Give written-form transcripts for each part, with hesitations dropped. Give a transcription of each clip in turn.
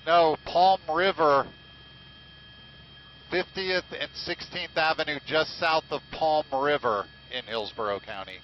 No, Palm River, 50th and 16th Avenue, just south of Palm River in Hillsborough County.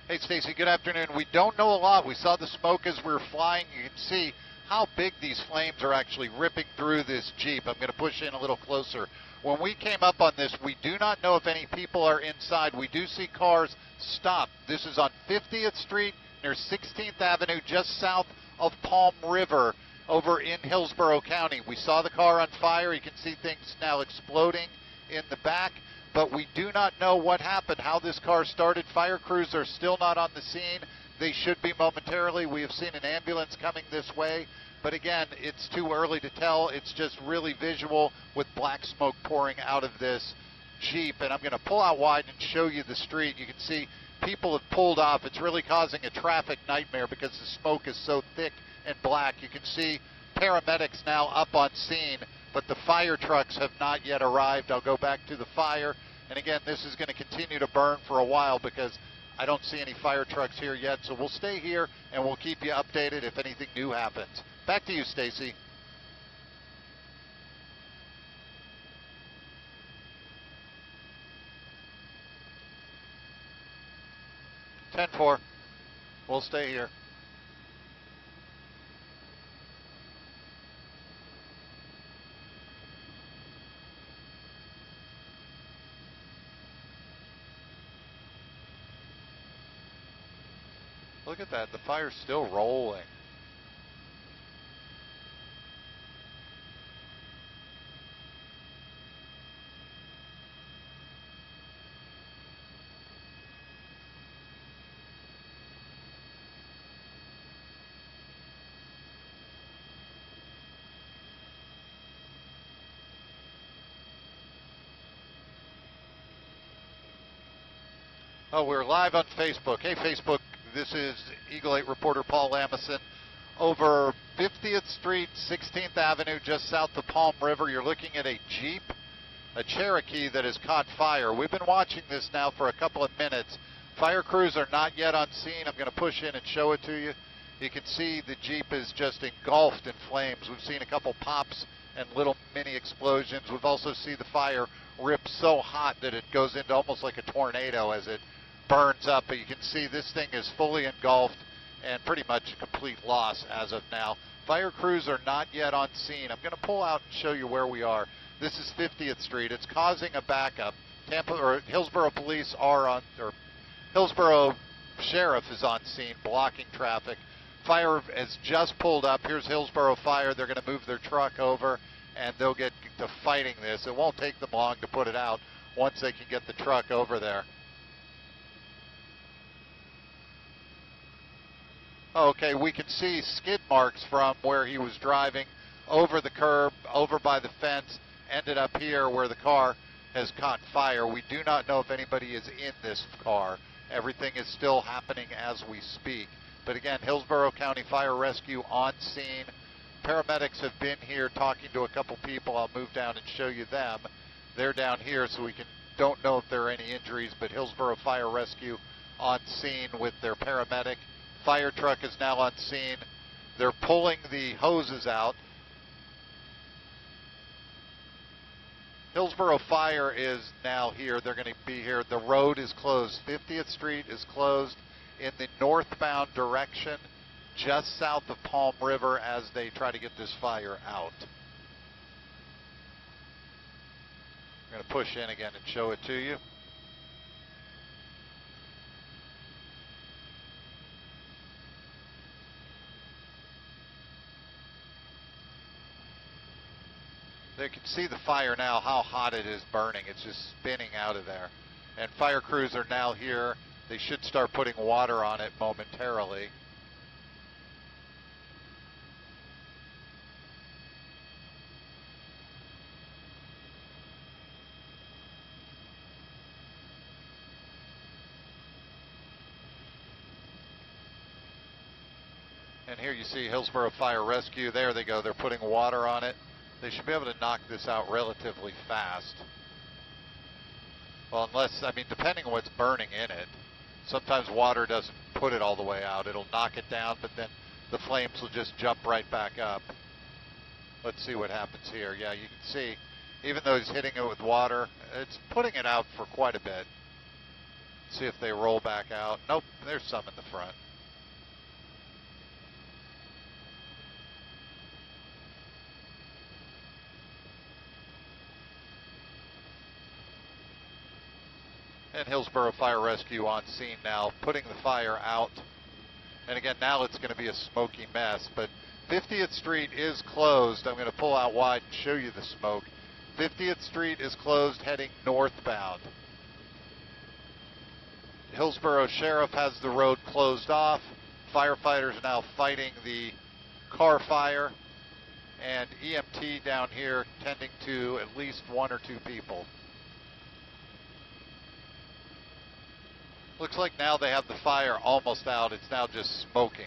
Hey, Stacy, good afternoon. We don't know a lot. We saw the smoke as we were flying. You can see how big these flames are actually ripping through this Jeep. I'm going to push in a little closer. When we came up on this, we do not know if any people are inside. We do see cars stop. This is on 50th Street near 16th Avenue, just south of Palm River over in Hillsborough County. We saw the car on fire. You can see things now exploding in the back. But we do not know what happened, how this car started. Fire crews are still not on the scene. They should be momentarily. We have seen an ambulance coming this way. But again, it's too early to tell. It's just really visual with black smoke pouring out of this Jeep. And I'm going to pull out wide and show you the street. You can see people have pulled off. It's really causing a traffic nightmare because the smoke is so thick and black. You can see paramedics now up on scene, but the fire trucks have not yet arrived. I'll go back to the fire. And again, this is going to continue to burn for a while because I don't see any fire trucks here yet. So we'll stay here and we'll keep you updated if anything new happens. Back to you, Stacy. (10-4). We'll stay here. Look at that, the fire's still rolling. Oh, we're live on Facebook. Hey, Facebook. This is Eagle 8 reporter Paul Lamison. Over 50th Street, 16th Avenue, just south of Palm River, you're looking at a Jeep, a Cherokee that has caught fire. We've been watching this now for a couple of minutes. Fire crews are not yet on scene. I'm going to push in and show it to you. You can see the Jeep is just engulfed in flames. We've seen a couple pops and little mini explosions. We've also seen the fire rip so hot that it goes into almost like a tornado as it burns up, but you can see this thing is fully engulfed and pretty much a complete loss as of now. Fire crews are not yet on scene. I'm going to pull out and show you where we are. This is 50th Street. It's causing a backup. Hillsborough police are on, or Hillsborough Sheriff is on scene blocking traffic. Fire has just pulled up. Here's Hillsborough Fire. They're going to move their truck over and they'll get to fighting this. It won't take them long to put it out once they can get the truck over there. Okay, we can see skid marks from where he was driving over the curb, over by the fence, ended up here where the car has caught fire. We do not know if anybody is in this car. Everything is still happening as we speak. But again, Hillsborough County Fire Rescue on scene. Paramedics have been here talking to a couple people. I'll move down and show you them. They're down here, so we don't know if there are any injuries, but Hillsborough Fire Rescue on scene with their paramedic. Fire truck is now on scene. They're pulling the hoses out. Hillsborough Fire is now here. They're going to be here. The road is closed. 50th Street is closed in the northbound direction just south of Palm River as they try to get this fire out. I'm going to push in again and show it to you. You can see the fire now, how hot it is burning. It's just spinning out of there. And fire crews are now here. They should start putting water on it momentarily. And here you see Hillsborough Fire Rescue. There they go. They're putting water on it. They should be able to knock this out relatively fast. Well, unless, I mean, depending on what's burning in it. Sometimes water doesn't put it all the way out. It'll knock it down, but then the flames will just jump right back up. Let's see what happens here. Yeah, you can see, even though he's hitting it with water, it's putting it out for quite a bit. See if they roll back out. Nope, there's some in the front. And Hillsborough Fire Rescue on scene now, putting the fire out. And again, now it's going to be a smoky mess, but 50th Street is closed. I'm going to pull out wide and show you the smoke. 50th Street is closed heading northbound. Hillsborough Sheriff has the road closed off. Firefighters are now fighting the car fire. And EMT down here tending to at least 1 or 2 people. Looks like now they have the fire almost out. It's now just smoking.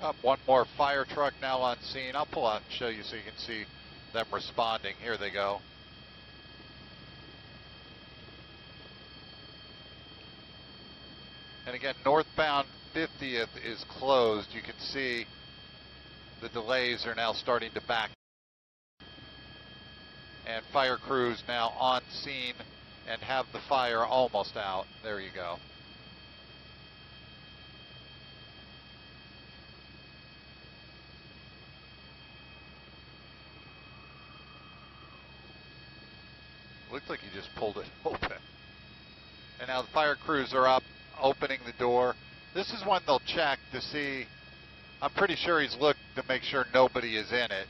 Up one more fire truck now on scene. I'll pull out and show you so you can see them responding. Here they go. And again, northbound 50th is closed. You can see the delays are now starting to back. And fire crews now on scene and have the fire almost out. There you go. Looks like you just pulled it open. And now the fire crews are up, opening the door. This is when they'll check to see, I'm pretty sure he's looked to make sure nobody is in it.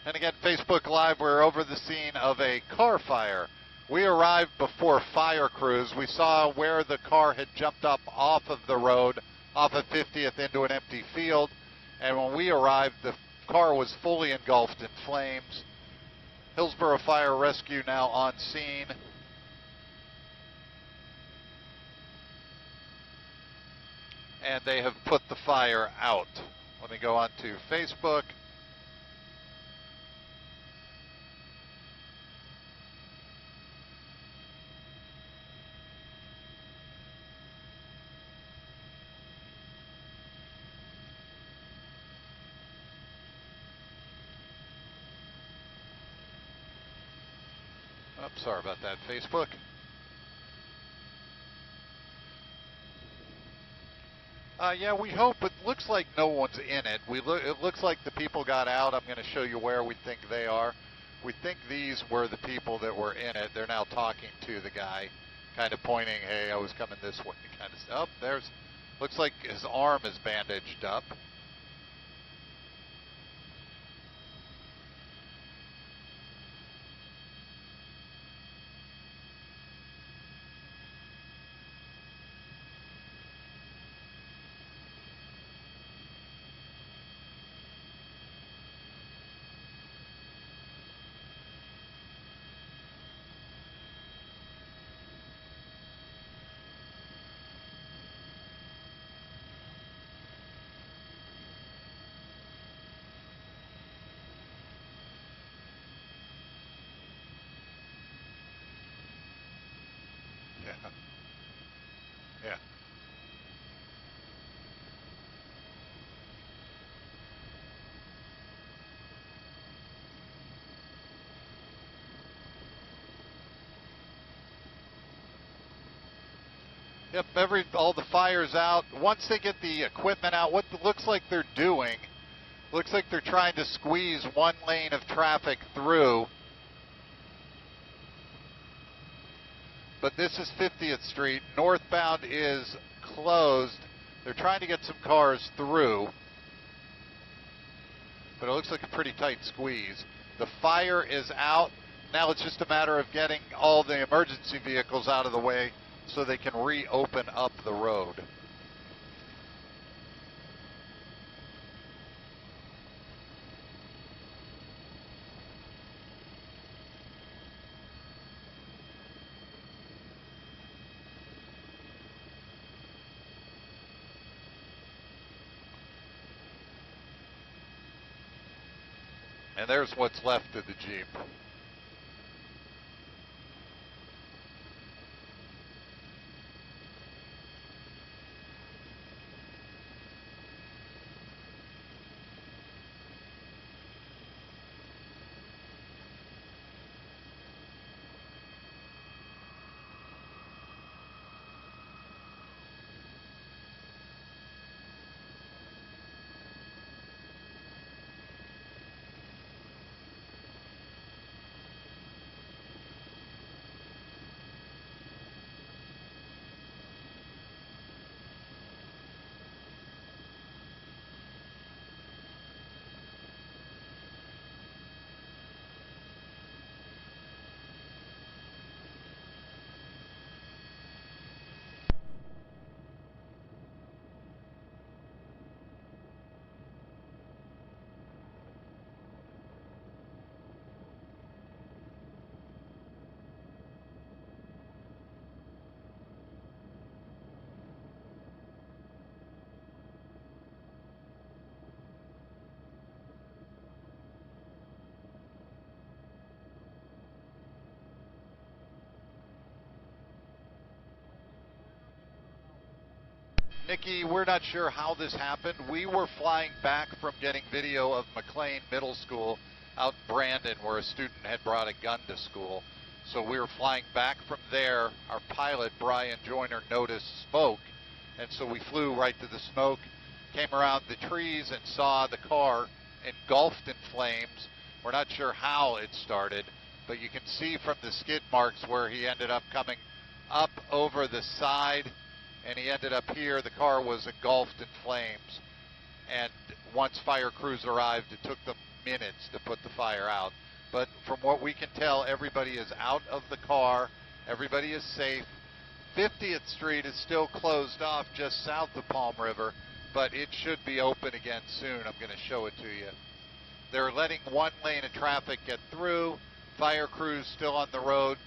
And again, Facebook Live, we're over the scene of a car fire. We arrived before fire crews. We saw where the car had jumped up off of the road, off of 50th into an empty field. And when we arrived, the car was fully engulfed in flames. Hillsborough Fire Rescue now on scene. And they have put the fire out. Let me go on to Facebook. Oh, sorry about that, Facebook. Yeah, we hope. It looks like no one's in it. It looks like the people got out. I'm going to show you where we think they are. We think these were the people that were in it. They're now talking to the guy, kind of pointing, hey, I was coming this way, kind of stuff. There's, looks like his arm is bandaged up. Yep, all the fire's out. Once they get the equipment out, what it looks like they're doing, looks like they're trying to squeeze one lane of traffic through. But this is 50th Street. Northbound is closed. They're trying to get some cars through, but it looks like a pretty tight squeeze. The fire is out. Now it's just a matter of getting all the emergency vehicles out of the way so they can reopen up the road. And there's what's left of the Jeep. Nikki, we're not sure how this happened. We were flying back from getting video of McLean Middle School out in Brandon where a student had brought a gun to school. So we were flying back from there. Our pilot, Brian Joyner, noticed smoke, and so we flew right to the smoke, came around the trees and saw the car engulfed in flames. We're not sure how it started, but you can see from the skid marks where he ended up coming up over the side, and he ended up here. The car was engulfed in flames, and once fire crews arrived, it took them minutes to put the fire out. But from what we can tell, everybody is out of the car. Everybody is safe. 50th Street is still closed off just south of Palm River, but it should be open again soon. I'm going to show it to you. They're letting one lane of traffic get through. Fire crews still on the road.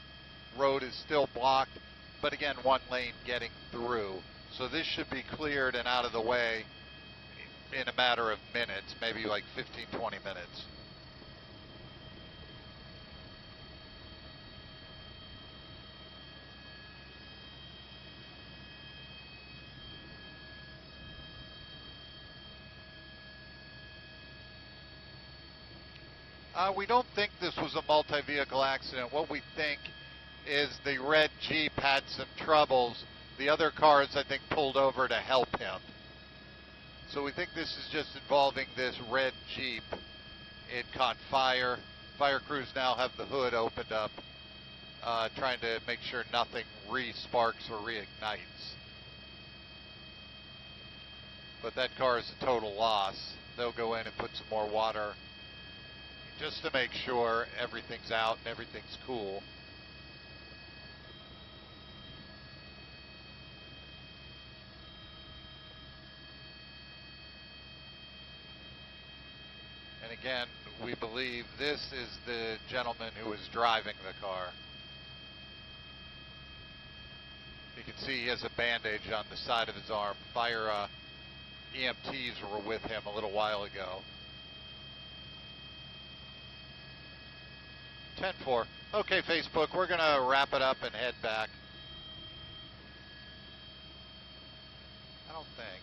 Road is still blocked, but again, one lane getting through. So this should be cleared and out of the way in a matter of minutes, maybe like 15, 20 minutes. We don't think this was a multi-vehicle accident. What we think is the red Jeep had some troubles. The other cars, I think, pulled over to help him. So we think this is just involving this red Jeep. It caught fire. Fire crews now have the hood opened up, trying to make sure nothing re-sparks or reignites. But that car is a total loss. They'll go in and put some more water just to make sure everything's out and everything's cool. And again, we believe this is the gentleman who was driving the car. You can see he has a bandage on the side of his arm. Fire EMTs were with him a little while ago. 10-4. Okay, Facebook, we're going to wrap it up and head back. I don't think.